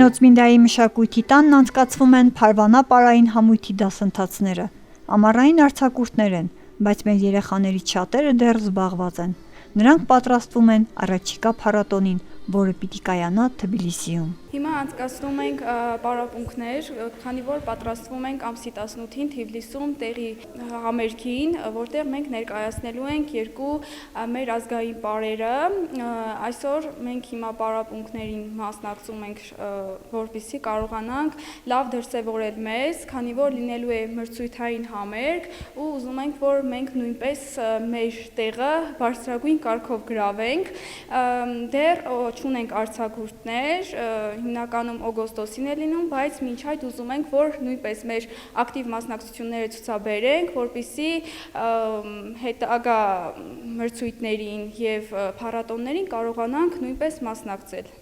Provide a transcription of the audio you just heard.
Կինոծմինդայի մշակույթի տանն անցկացվում են Փարվանա-պարային համույթի դասընթացները։ Ամառային արձակուրդներ են, բայց մեր երեխաներից շատերը դեռ զբաղված են։ Նրանք պատրաստվում են առաջիկա փառատոնին, որը պիտի կայանա Թբիլիսիում։ Հիմա անցկացնում ենք պարապմունքներ, քանի որ պատրաստվում ենք ամսի 18-ին Թիֆլիսում տեղի համերգին, որտեղ մենք ներկայացնելու ենք երկու մեր ազգային պարերը։ Այսօր մենք հիմա պարապմունքներին մասնակցում ենք, որպեսզի կարողանանք լավ դրսևորել մեզ, քանի որ լինելու է մրցույթային համերգ ու ուզում ենք, որ մենք նույնպես մեր տեղը բարձրագույն կարգով գրավենք։ Դեռ չունենք արձակուրդներ, հիմնականում օգոստոսին է լինում, բայց մինչ այդ ուզում ենք, որ նույնպես մեր ակտիվ մասնակցությունները ցուցաբերենք, որպեսզի հետագա մրցույթներին եւ փառատոններին կարողանանք նույնպես մասնակցել։